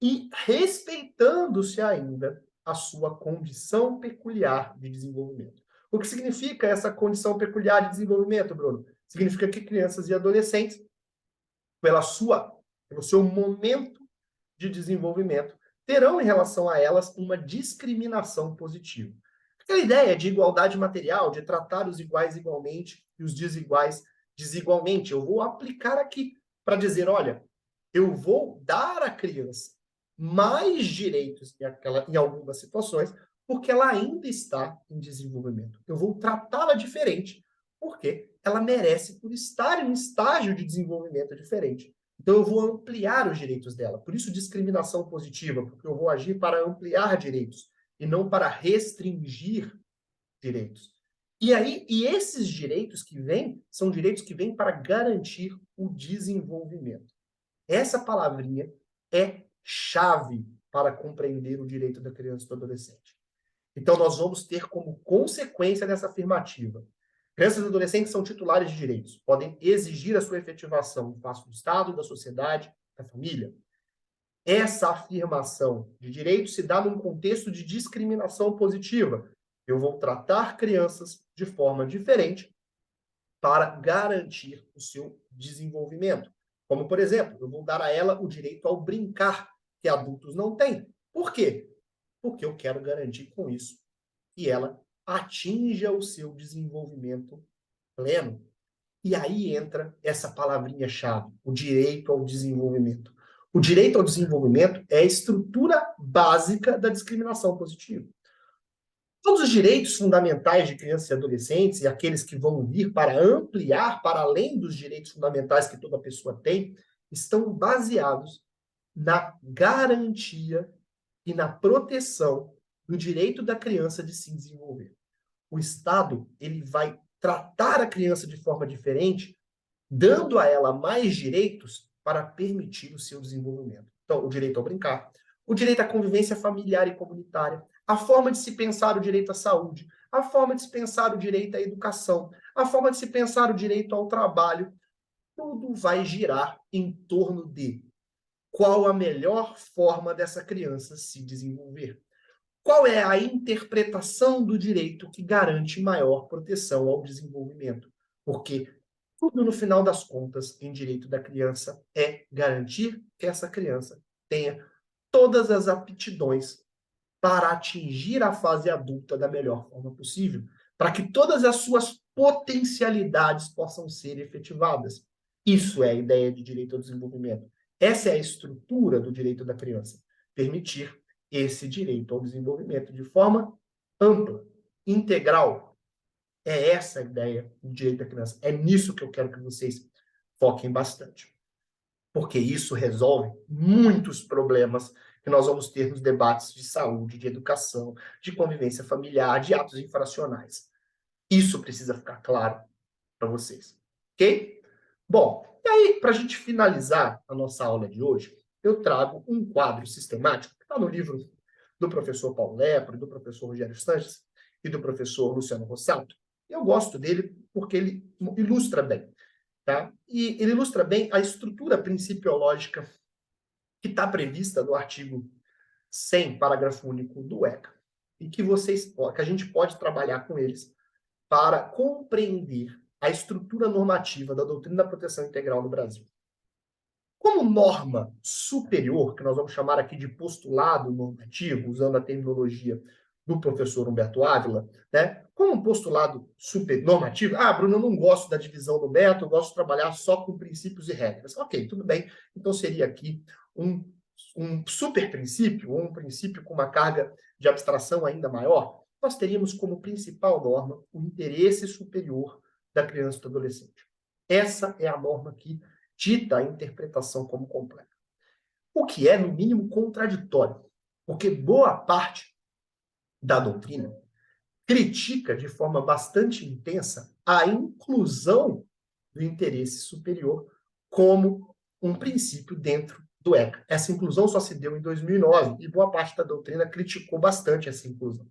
e respeitando-se ainda a sua condição peculiar de desenvolvimento. O que significa essa condição peculiar de desenvolvimento, Bruno? Significa que crianças e adolescentes, pelo seu momento de desenvolvimento, terão em relação a elas uma discriminação positiva. Aquela ideia de igualdade material, de tratar os iguais igualmente e os desiguais desigualmente, eu vou aplicar aqui para dizer, olha, eu vou dar à criança mais direitos em algumas situações, porque ela ainda está em desenvolvimento. Eu vou tratá-la diferente, porque ela merece por estar em um estágio de desenvolvimento diferente. Então, eu vou ampliar os direitos dela. Por isso, discriminação positiva, porque eu vou agir para ampliar direitos e não para restringir direitos. E esses direitos que vêm, são direitos que vêm para garantir o desenvolvimento. Essa palavrinha é chave para compreender o direito da criança e do adolescente. Então, nós vamos ter como consequência dessa afirmativa: crianças e adolescentes são titulares de direitos, podem exigir a sua efetivação no espaço do Estado, da sociedade, da família. Essa afirmação de direito se dá num contexto de discriminação positiva. Eu vou tratar crianças de forma diferente para garantir o seu desenvolvimento. Como, por exemplo, eu vou dar a ela o direito ao brincar, que adultos não têm. Por quê? Porque eu quero garantir com isso que ela atinja o seu desenvolvimento pleno. E aí entra essa palavrinha-chave, o direito ao desenvolvimento. O direito ao desenvolvimento é a estrutura básica da discriminação positiva. Todos os direitos fundamentais de crianças e adolescentes, e aqueles que vão vir para ampliar para além dos direitos fundamentais que toda pessoa tem, estão baseados na garantia e na proteção do direito da criança de se desenvolver. O Estado, ele vai tratar a criança de forma diferente, dando a ela mais direitos para permitir o seu desenvolvimento. Então, o direito ao brincar, o direito à convivência familiar e comunitária, a forma de se pensar o direito à saúde, a forma de se pensar o direito à educação, a forma de se pensar o direito ao trabalho, tudo vai girar em torno de qual a melhor forma dessa criança se desenvolver. Qual é a interpretação do direito que garante maior proteção ao desenvolvimento? Porque Tudo, no final das contas, em direito da criança, é garantir que essa criança tenha todas as aptidões para atingir a fase adulta da melhor forma possível, para que todas as suas potencialidades possam ser efetivadas. Isso é a ideia de direito ao desenvolvimento. Essa é a estrutura do direito da criança. Permitir esse direito ao desenvolvimento de forma ampla, integral. É essa a ideia do direito da criança. É nisso que eu quero que vocês foquem bastante. Porque isso resolve muitos problemas que nós vamos ter nos debates de saúde, de educação, de convivência familiar, de atos infracionais. Isso precisa ficar claro para vocês. Ok? Bom, e aí, para a gente finalizar a nossa aula de hoje, eu trago um quadro sistemático que está no livro do professor Paulo Lepre, do professor Rogério Sanches e do professor Luciano Rossato. Eu gosto dele porque ele ilustra bem. Tá? E ele ilustra bem a estrutura principiológica que está prevista no artigo 100, parágrafo único do ECA, e que que a gente pode trabalhar com eles para compreender a estrutura normativa da doutrina da proteção integral no Brasil. Como norma superior, que nós vamos chamar aqui de postulado normativo, usando a terminologia do professor Humberto Ávila, né? Como um postulado super normativo, Bruno, eu não gosto da divisão do método, eu gosto de trabalhar só com princípios e regras. Ok, tudo bem. Então seria aqui um super princípio, ou um princípio com uma carga de abstração ainda maior. Nós teríamos como principal norma o interesse superior da criança e do adolescente. Essa é a norma que dita a interpretação como completa. O que é, no mínimo, contraditório, porque boa parte da doutrina critica de forma bastante intensa a inclusão do interesse superior como um princípio dentro do ECA. Essa inclusão só se deu em 2009 e boa parte da doutrina criticou bastante essa inclusão.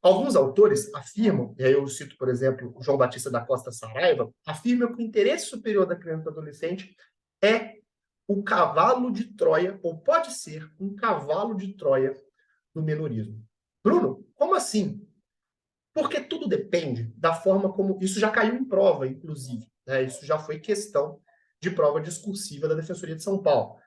Alguns autores afirmam, e aí eu cito, por exemplo, o João Batista da Costa Saraiva, afirmam que o interesse superior da criança e do adolescente é o cavalo de Troia, ou pode ser um cavalo de Troia do menorismo. Bruno, como assim? Porque tudo depende da forma como... Isso já caiu em prova, inclusive. Né? Isso já foi questão de prova discursiva da Defensoria de São Paulo.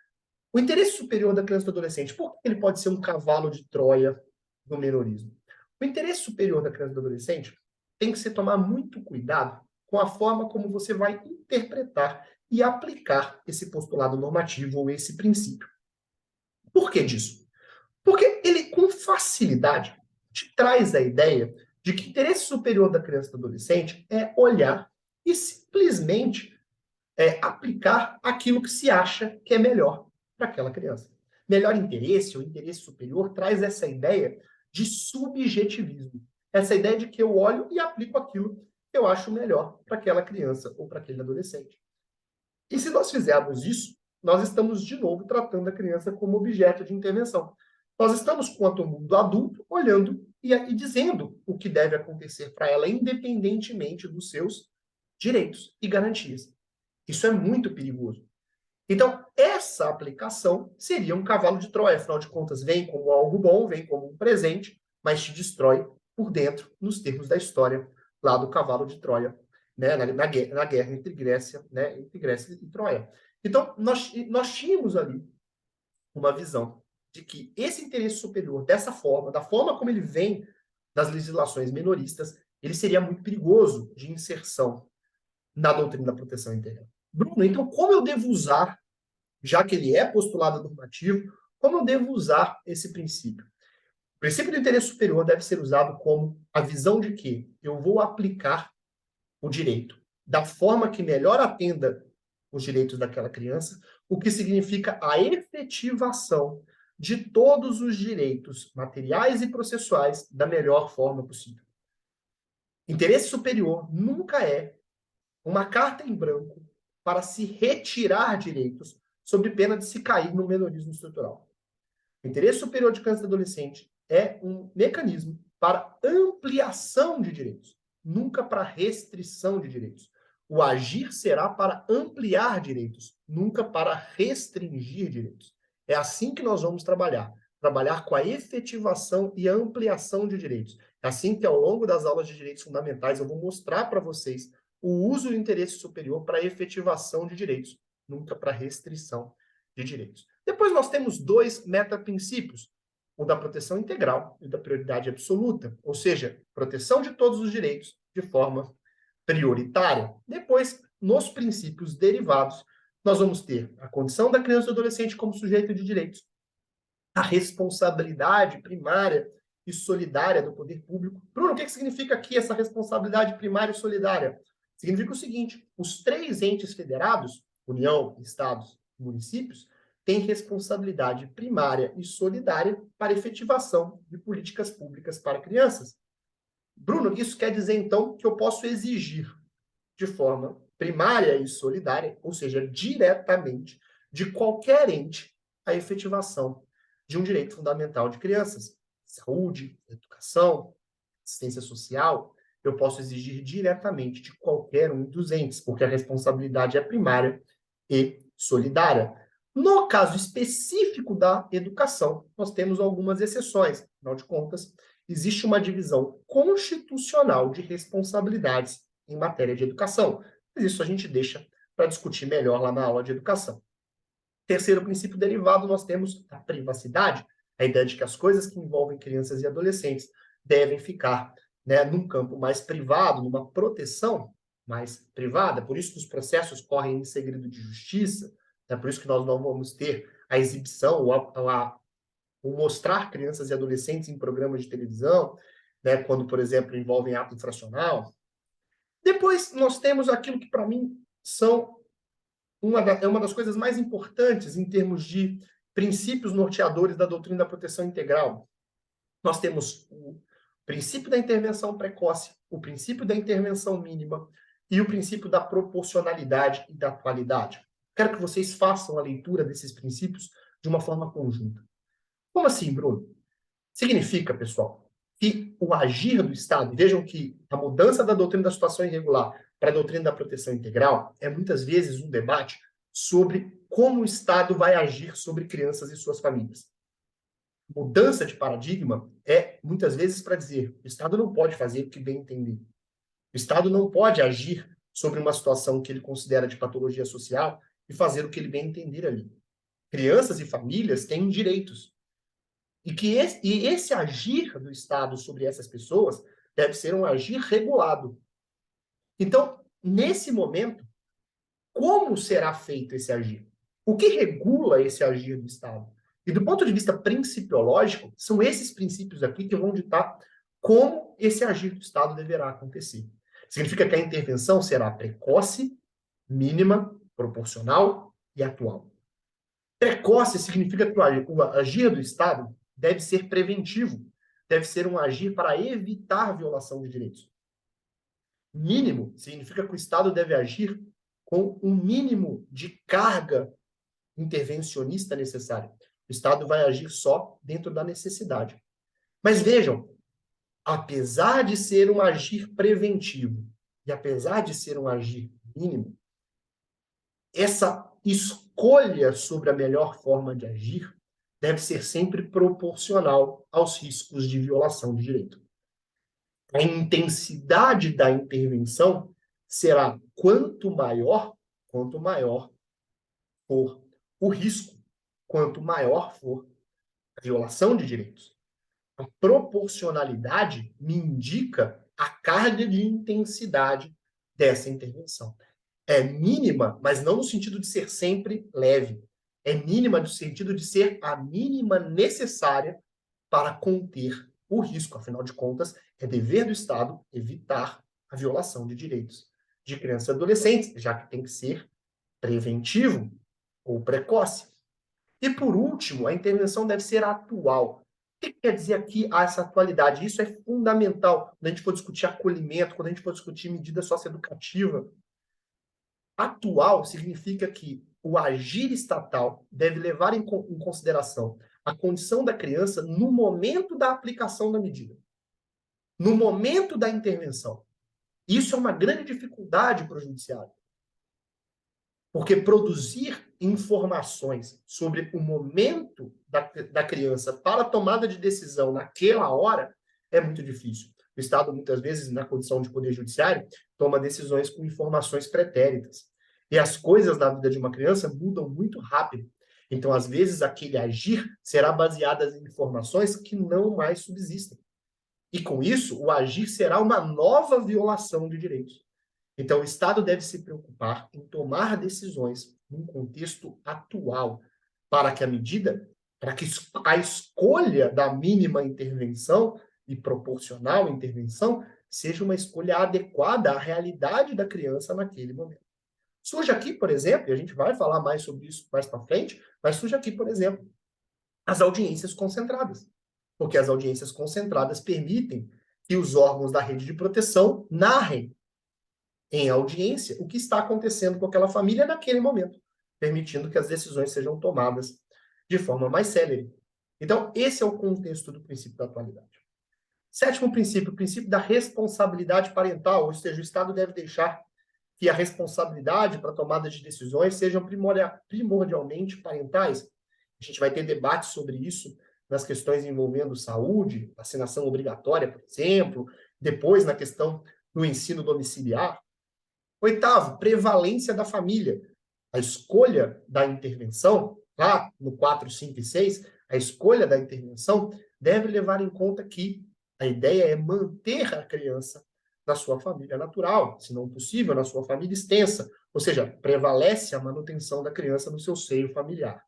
O interesse superior da criança e do adolescente, por que ele pode ser um cavalo de Troia do menorismo? O interesse superior da criança e do adolescente tem que se tomar muito cuidado com a forma como você vai interpretar e aplicar esse postulado normativo ou esse princípio. Por que disso? Porque ele, com facilidade, te traz a ideia de que o interesse superior da criança e do adolescente é olhar e simplesmente aplicar aquilo que se acha que é melhor para aquela criança. Melhor interesse ou interesse superior traz essa ideia de subjetivismo. Essa ideia de que eu olho e aplico aquilo que eu acho melhor para aquela criança ou para aquele adolescente. E se nós fizermos isso, nós estamos, de novo, tratando a criança como objeto de intervenção. Nós estamos, quanto ao mundo adulto, olhando e dizendo o que deve acontecer para ela, independentemente dos seus direitos e garantias. Isso é muito perigoso. Então, essa aplicação seria um cavalo de Troia. Afinal de contas, vem como algo bom, vem como um presente, mas te destrói por dentro, nos termos da história lá do cavalo de Troia, né, na guerra entre Grécia, né, entre Grécia e Troia. Então, nós tínhamos ali uma visão de que esse interesse superior, dessa forma, da forma como ele vem das legislações minoristas, ele seria muito perigoso de inserção na doutrina da proteção integral. Bruno, então como eu devo usar, já que ele é postulado normativo, como eu devo usar esse princípio? O princípio do interesse superior deve ser usado como a visão de que eu vou aplicar o direito da forma que melhor atenda os direitos daquela criança, o que significa a efetivação de todos os direitos materiais e processuais da melhor forma possível. Interesse superior nunca é uma carta em branco para se retirar direitos sob pena de se cair no menorismo estrutural. O interesse superior de criança e adolescente é um mecanismo para ampliação de direitos, nunca para restrição de direitos. O agir será para ampliar direitos, nunca para restringir direitos. É assim que nós vamos trabalhar com a efetivação e ampliação de direitos. É assim que, ao longo das aulas de direitos fundamentais, eu vou mostrar para vocês o uso do interesse superior para efetivação de direitos, nunca para restrição de direitos. Depois nós temos dois metaprincípios, o da proteção integral e o da prioridade absoluta, ou seja, proteção de todos os direitos de forma prioritária. Depois, nos princípios derivados, nós vamos ter a condição da criança e do adolescente como sujeito de direitos, a responsabilidade primária e solidária do poder público. Bruno, o que significa aqui essa responsabilidade primária e solidária? Significa o seguinte: os três entes federados, União, Estados e municípios, têm responsabilidade primária e solidária para efetivação de políticas públicas para crianças. Bruno, isso quer dizer, então, que eu posso exigir de forma primária e solidária, ou seja, diretamente, de qualquer ente, a efetivação de um direito fundamental de crianças. Saúde, educação, assistência social, eu posso exigir diretamente de qualquer um dos entes, porque a responsabilidade é primária e solidária. No caso específico da educação, nós temos algumas exceções. Afinal de contas, existe uma divisão constitucional de responsabilidades em matéria de educação. Mas isso a gente deixa para discutir melhor lá na aula de educação. Terceiro princípio derivado, nós temos a privacidade, a ideia de que as coisas que envolvem crianças e adolescentes devem ficar, né, num campo mais privado, numa proteção mais privada. Por isso que os processos correm em segredo de justiça, é por isso que nós não vamos ter a exibição ou mostrar crianças e adolescentes em programas de televisão, né, quando, por exemplo, envolvem ato infracional. Depois, nós temos aquilo que, para mim, é uma das coisas mais importantes em termos de princípios norteadores da doutrina da proteção integral. Nós temos o princípio da intervenção precoce, o princípio da intervenção mínima e o princípio da proporcionalidade e da atualidade. Quero que vocês façam a leitura desses princípios de uma forma conjunta. Como assim, Bruno? Significa, pessoal, que o agir do Estado, vejam que a mudança da doutrina da situação irregular para a doutrina da proteção integral é muitas vezes um debate sobre como o Estado vai agir sobre crianças e suas famílias. Mudança de paradigma é muitas vezes para dizer o Estado não pode fazer o que bem entender. O Estado não pode agir sobre uma situação que ele considera de patologia social e fazer o que ele bem entender ali. Crianças e famílias têm direitos. E esse agir do Estado sobre essas pessoas deve ser um agir regulado. Então, nesse momento, como será feito esse agir? O que regula esse agir do Estado? E do ponto de vista principiológico, são esses princípios aqui que vão ditar como esse agir do Estado deverá acontecer. Significa que a intervenção será precoce, mínima, proporcional e atual. Precoce significa que o agir do Estado deve ser preventivo, deve ser um agir para evitar violação de direitos. Mínimo significa que o Estado deve agir com um mínimo de carga intervencionista necessária. O Estado vai agir só dentro da necessidade. Mas vejam, apesar de ser um agir preventivo e apesar de ser um agir mínimo, essa escolha sobre a melhor forma de agir deve ser sempre proporcional aos riscos de violação de direito. A intensidade da intervenção será quanto maior for o risco, quanto maior for a violação de direitos. A proporcionalidade me indica a carga de intensidade dessa intervenção. É mínima, mas não no sentido de ser sempre leve. É mínima no sentido de ser a mínima necessária para conter o risco. Afinal de contas, é dever do Estado evitar a violação de direitos de crianças e adolescentes, já que tem que ser preventivo ou precoce. E, por último, a intervenção deve ser atual. O que quer dizer aqui essa atualidade? Isso é fundamental quando a gente for discutir acolhimento, quando a gente for discutir medida socioeducativa. Atual significa que o agir estatal deve levar em consideração a condição da criança no momento da aplicação da medida, no momento da intervenção. Isso é uma grande dificuldade para o judiciário. Porque produzir informações sobre o momento da criança para a tomada de decisão naquela hora é muito difícil. O Estado, muitas vezes, na condição de poder judiciário, toma decisões com informações pretéritas. E as coisas na vida de uma criança mudam muito rápido. Então, às vezes, aquele agir será baseado em informações que não mais subsistem. E, com isso, o agir será uma nova violação de direitos. Então, o Estado deve se preocupar em tomar decisões num contexto atual, para que a escolha da mínima intervenção e proporcional intervenção seja uma escolha adequada à realidade da criança naquele momento. Surge aqui, por exemplo, e a gente vai falar mais sobre isso mais para frente, mas surge aqui, por exemplo, as audiências concentradas. Porque as audiências concentradas permitem que os órgãos da rede de proteção narrem em audiência o que está acontecendo com aquela família naquele momento, permitindo que as decisões sejam tomadas de forma mais célere. Então, esse é o contexto do princípio da atualidade. Sétimo princípio, o princípio da responsabilidade parental, ou seja, o Estado deve deixar que a responsabilidade para a tomada de decisões sejam primordialmente parentais. A gente vai ter debates sobre isso nas questões envolvendo saúde, vacinação obrigatória, por exemplo, depois na questão do ensino domiciliar. Oitavo, prevalência da família. A escolha da intervenção, lá no 4, 5 e 6, a escolha da intervenção deve levar em conta que a ideia é manter a criança na sua família natural, se não possível, na sua família extensa. Ou seja, prevalece a manutenção da criança no seu seio familiar.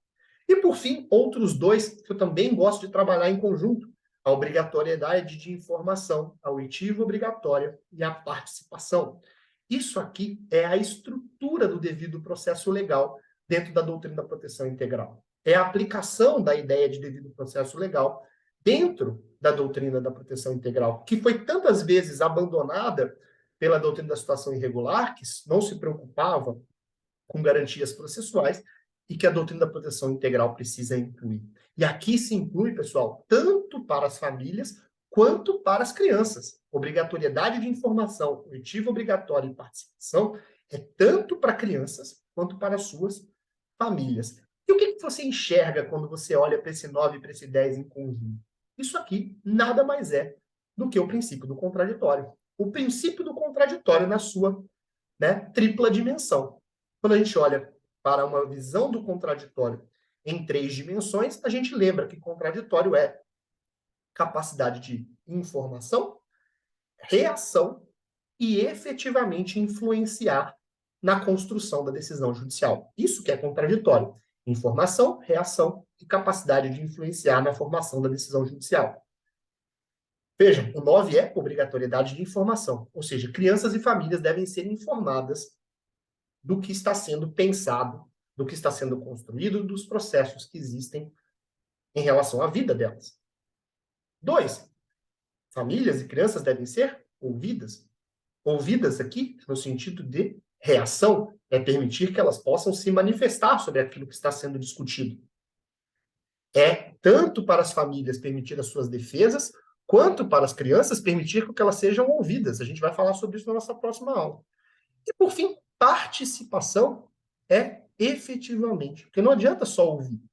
E, por fim, outros dois que eu também gosto de trabalhar em conjunto: a obrigatoriedade de informação, a oitiva obrigatória e a participação. Isso aqui é a estrutura do devido processo legal dentro da doutrina da proteção integral. É a aplicação da ideia de devido processo legal dentro da doutrina da proteção integral, que foi tantas vezes abandonada pela doutrina da situação irregular, que não se preocupava com garantias processuais, e que a doutrina da proteção integral precisa incluir. E aqui se inclui, pessoal, tanto para as famílias quanto para as crianças. Obrigatoriedade de informação, oitiva obrigatória e participação é tanto para crianças quanto para as suas famílias. E o que você enxerga quando você olha para esse 9 e para esse 10 em conjunto? Isso aqui nada mais é do que o princípio do contraditório. O princípio do contraditório na sua, tripla dimensão. Quando a gente olha para uma visão do contraditório em 3 dimensões, a gente lembra que contraditório é capacidade de informação, reação e efetivamente influenciar na construção da decisão judicial. Isso que é contraditório. Informação, reação e capacidade de influenciar na formação da decisão judicial. Vejam, o 9 é obrigatoriedade de informação, ou seja, crianças e famílias devem ser informadas do que está sendo pensado, do que está sendo construído, dos processos que existem em relação à vida delas. 2, famílias e crianças devem ser ouvidas. Ouvidas aqui no sentido de reação, é permitir que elas possam se manifestar sobre aquilo que está sendo discutido. É tanto para as famílias permitir as suas defesas, quanto para as crianças permitir que elas sejam ouvidas. A gente vai falar sobre isso na nossa próxima aula. E, por fim, participação é efetivamente, porque não adianta só ouvir,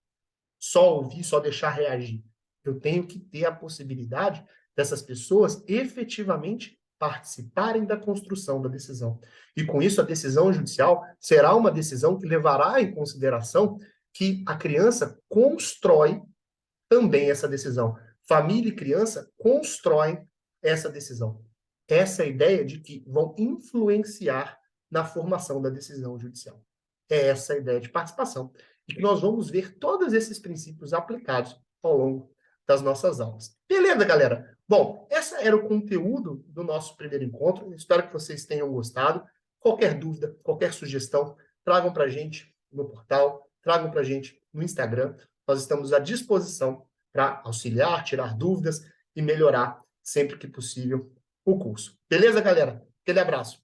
só deixar reagir. Eu tenho que ter a possibilidade dessas pessoas efetivamente participarem da construção da decisão. E, com isso, a decisão judicial será uma decisão que levará em consideração que a criança constrói também essa decisão. Família e criança constroem essa decisão. Essa é a ideia de que vão influenciar na formação da decisão judicial. É essa a ideia de participação. E que nós vamos ver todos esses princípios aplicados ao longo das nossas aulas. Beleza, galera? Bom, esse era o conteúdo do nosso primeiro encontro. Espero que vocês tenham gostado. Qualquer dúvida, qualquer sugestão, tragam para a gente no portal, tragam para a gente no Instagram. Nós estamos à disposição para auxiliar, tirar dúvidas e melhorar sempre que possível o curso. Beleza, galera? Aquele abraço.